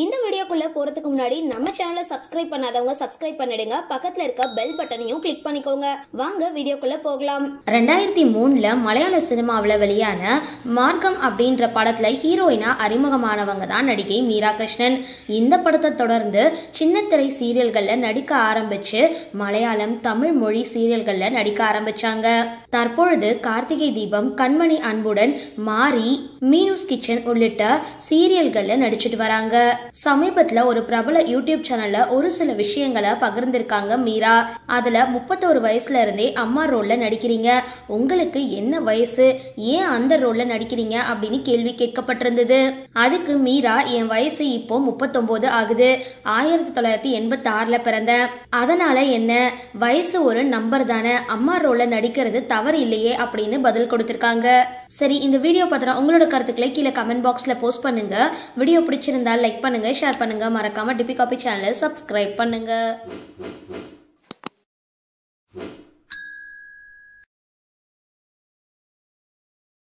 இந்த வீடியோக்குள்ள போறதுக்கு முன்னாடி நம்ம சேனலை சப்ஸ்கிரைப் பண்ணாதவங்க சப்ஸ்கிரைப் பண்ணிடுங்க, பக்கத்துல இருக்க பெல் பட்டனையும் கிளிக் பண்ணிக்கோங்க. வாங்க வீடியோக்குள்ள போகலாம். 2003ல மலையாள சினிமாவில் வெளியான மார்க்கம் அப்படின்ற படத்துல ஹீரோயினா அறிமுகமானவங்க தான் நடிகை மீரா கிருஷ்ணன். இந்த படத்தை தொடர்ந்து சின்னத்திரை சீரியல்கள்ல நடிக்க ஆரம்பிச்சு மலையாளம், தமிழ் மொழி சீரியல்கள்ல நடிக்க ஆரம்பிச்சாங்க. தற்பொழுது கார்த்திகை தீபம், கண்மணி அன்புடன், மாரி, மீனூஸ் கிச்சன் உள்ளிட்ட சீரியல்கள்ல நடிச்சிட்டு வராங்க. சமீபத்துல ஒரு பிரபல யூடியூப் சேனல்ல ஒரு சில விஷயங்களை பகிர்ந்திருக்காங்க மீரா. அதுல 31 வயசுல இருந்தே அம்மா ரோல்ல நடிக்கிறீங்க, உங்களுக்கு என்ன வயசு, ஏன் அந்த ரோல்ல நடிக்கிறீங்க அப்படின்னு கேள்வி கேட்கப்பட்டிருந்தது. அதுக்கு மீரா, என் வயசு இப்போ 39 ஆகுது, 1986ல பிறந்தேன், அதனால என்ன, வயசு ஒரு நம்பர் தானே, அம்மா ரோல்ல நடிக்கிறது தவறு இல்லையே அப்படின்னு பதில் கொடுத்திருக்காங்க. சரி, இந்த வீடியோ பத்தின உங்களோட கருத்துக்களை கீழே கமெண்ட் பாக்ஸ்ல போஸ்ட் பண்ணுங்க. வீடியோ பிடிச்சிருந்தா லைக் பண்ணுங்க, ஷேர் பண்ணுங்க, மறக்காம டிபி காபி சேனலை சப்ஸ்கிரைப் பண்ணுங்க.